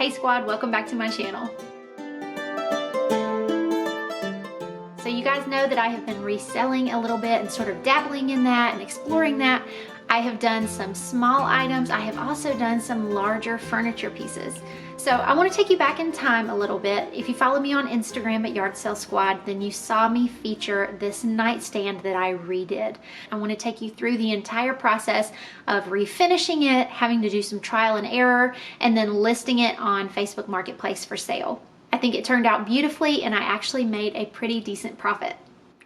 Hey squad, welcome back to my channel. So you guys know that I have been reselling a little bit and sort of dabbling in that and exploring that. I have done some small items. I have also done some larger furniture pieces. So I want to take you back in time a little bit. If you follow me on Instagram at Yard Sale Squad, then you saw me feature this nightstand that I redid. I want to take you through the entire process of refinishing it, having to do some trial and error, and then listing it on Facebook Marketplace for sale. I think it turned out beautifully and I actually made a pretty decent profit.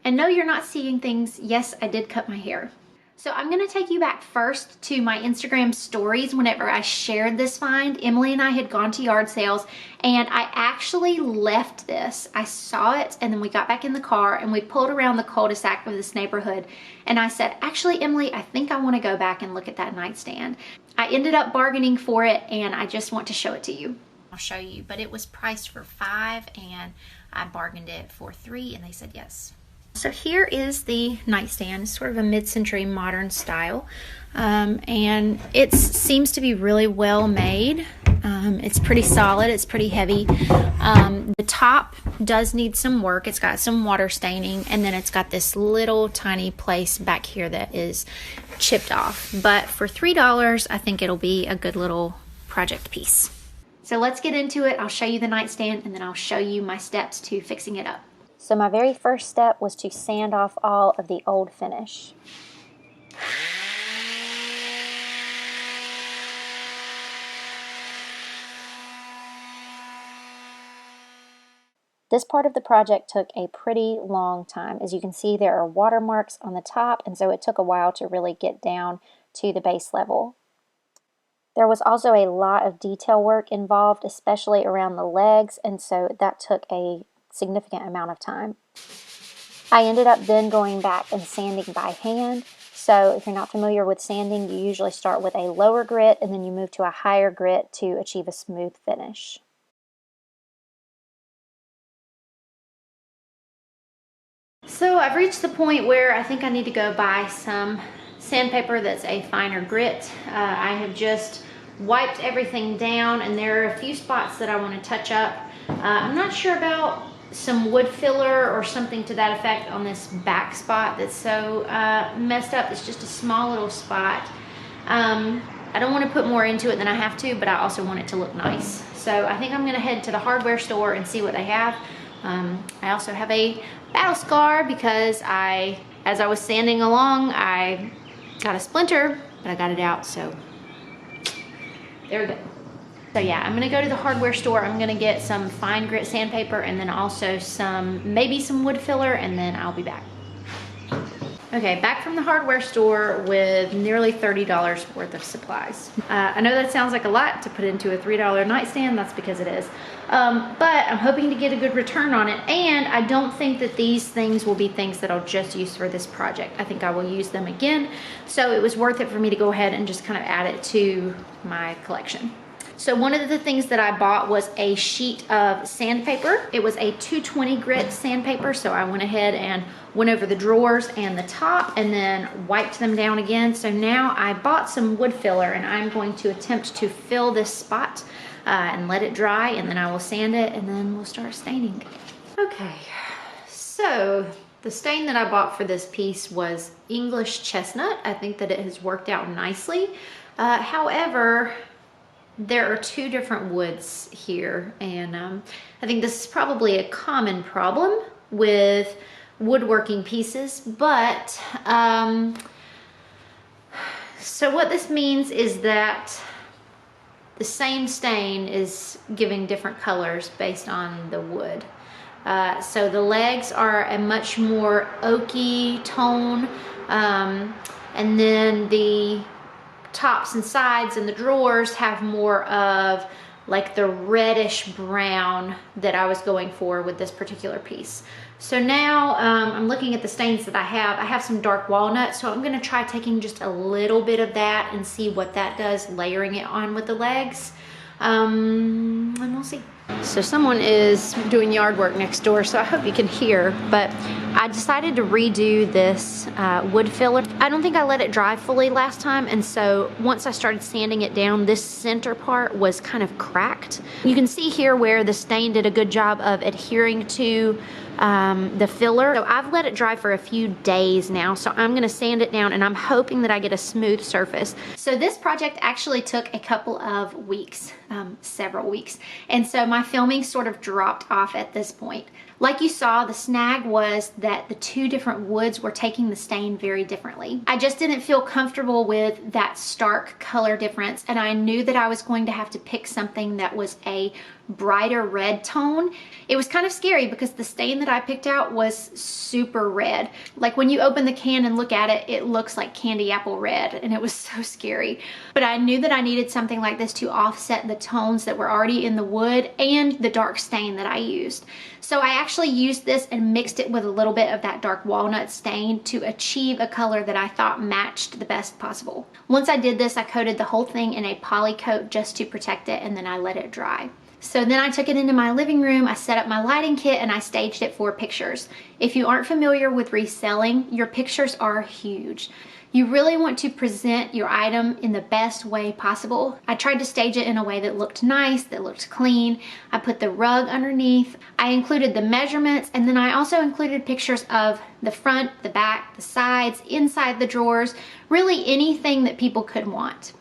And no, you're not seeing things. Yes, I did cut my hair. So I'm gonna take you back first to my Instagram stories whenever I shared this find. Emily and I had gone to yard sales and I actually left this. I saw it and then we got back in the car and we pulled around the cul-de-sac of this neighborhood and I said, actually Emily, I think I wanna go back and look at that nightstand. I ended up bargaining for it and I just want to show it to you. I'll show you, but it was priced for $5 and I bargained it for $3 and they said yes. So here is the nightstand. It's sort of a mid-century modern style, and it seems to be really well made. It's pretty solid, it's pretty heavy. The top does need some work. It's got some water staining, and then it's got this little tiny place back here that is chipped off. But for $3, I think it'll be a good little project piece. So let's get into it. I'll show you the nightstand, and then I'll show you my steps to fixing it up. So my very first step was to sand off all of the old finish. This part of the project took a pretty long time. As you can see, there are watermarks on the top, and so it took a while to really get down to the base level. There was also a lot of detail work involved, especially around the legs, and so that took a significant amount of time. I ended up then going back and sanding by hand. So if you're not familiar with sanding, you usually start with a lower grit and then you move to a higher grit to achieve a smooth finish. So I've reached the point where I think I need to go buy some sandpaper that's a finer grit. I have just wiped everything down and there are a few spots that I want to touch up. I'm not sure about some wood filler or something to that effect on this back spot that's so messed up. It's just a small little spot. I don't want to put more into it than I have to, but I also want it to look nice. So I think I'm going to head to the hardware store and see what they have. I also have a battle scar because as I was sanding along, I got a splinter, but I got it out, so there we go. So yeah, I'm gonna go to the hardware store. I'm gonna get some fine grit sandpaper and then also maybe some wood filler, and then I'll be back. Okay, back from the hardware store with nearly $30 worth of supplies. I know that sounds like a lot to put into a $3 nightstand. That's because it is. But I'm hoping to get a good return on it, and I don't think that these things will be things that I'll just use for this project. I think I will use them again. So it was worth it for me to go ahead and just kind of add it to my collection. So one of the things that I bought was a sheet of sandpaper. It was a 220 grit sandpaper, so I went ahead and went over the drawers and the top and then wiped them down again. So now I bought some wood filler and I'm going to attempt to fill this spot and let it dry, and then I will sand it and then we'll start staining. Okay, so the stain that I bought for this piece was English chestnut. I think that it has worked out nicely. However, there are two different woods here, and I think this is probably a common problem with woodworking pieces, but so what this means is that the same stain is giving different colors based on the wood. So the legs are a much more oaky tone, and then the tops and sides and the drawers have more of like the reddish brown that I was going for with this particular piece. So now I'm looking at the stains that I have. I have some dark walnut, so I'm gonna try taking just a little bit of that and see what that does, layering it on with the legs, and we'll see. So someone is doing yard work next door, so I hope you can hear, but I decided to redo this wood filler. I don't think I let it dry fully last time, and so once I started sanding it down, this center part was kind of cracked. You can see here where the stain did a good job of adhering to the filler. So I've let it dry for a few days now, so I'm gonna sand it down and I'm hoping that I get a smooth surface. So this project actually took a couple of weeks, several weeks. And so my filming sort of dropped off at this point. Like you saw, the snag was that the two different woods were taking the stain very differently. I just didn't feel comfortable with that stark color difference, and I knew that I was going to have to pick something that was a brighter red tone. It was kind of scary because the stain that I picked out was super red. Like when you open the can and look at it, it looks like candy apple red, and it was so scary. But I knew that I needed something like this to offset the tones that were already in the wood and the dark stain that I used. So I actually used this and mixed it with a little bit of that dark walnut stain to achieve a color that I thought matched the best possible. Once I did this, I coated the whole thing in a poly coat just to protect it, and then I let it dry. So then I took it into my living room, I set up my lighting kit, and I staged it for pictures. If you aren't familiar with reselling, your pictures are huge. You really want to present your item in the best way possible. I tried to stage it in a way that looked nice, that looked clean. I put the rug underneath. I included the measurements, and then I also included pictures of the front, the back, the sides, inside the drawers, really anything that people could want.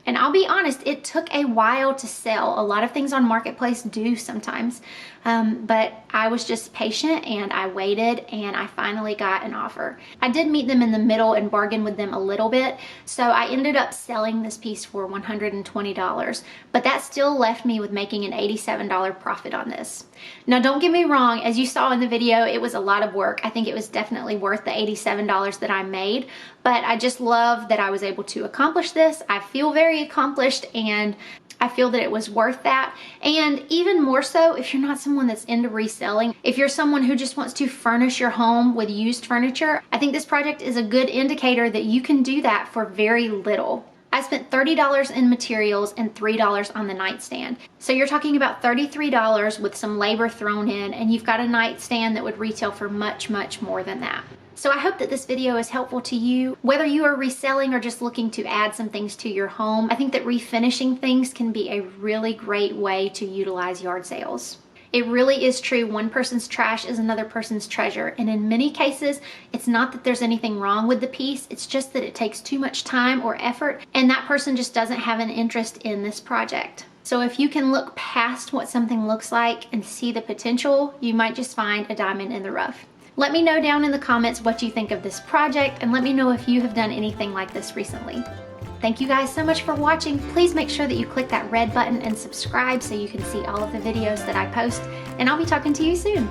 And I'll be honest, it took a while to sell. A lot of things on Marketplace do sometimes, but I was just patient and I waited, and I finally got an offer. I did meet them in the middle and bargain with them a little bit, so I ended up selling this piece for $120, but that still left me with making an $87 profit on this. Now don't get me wrong, as you saw in the video, it was a lot of work. I think it was definitely worth the $87 that I made, but I just love that I was able to accomplish this. I feel very accomplished, and I feel that it was worth that. And even more so if you're not someone that's into reselling, if you're someone who just wants to furnish your home with used furniture, I think this project is a good indicator that you can do that for very little. I spent $30 in materials and $3 on the nightstand. So you're talking about $33 with some labor thrown in, and you've got a nightstand that would retail for much, much more than that. So I hope that this video is helpful to you, whether you are reselling or just looking to add some things to your home. I think that refinishing things can be a really great way to utilize yard sales. It really is true, one person's trash is another person's treasure, and in many cases, it's not that there's anything wrong with the piece, it's just that it takes too much time or effort, and that person just doesn't have an interest in this project. So if you can look past what something looks like and see the potential, you might just find a diamond in the rough. Let me know down in the comments what you think of this project, and let me know if you have done anything like this recently. Thank you guys so much for watching. Please make sure that you click that red button and subscribe so you can see all of the videos that I post, and I'll be talking to you soon.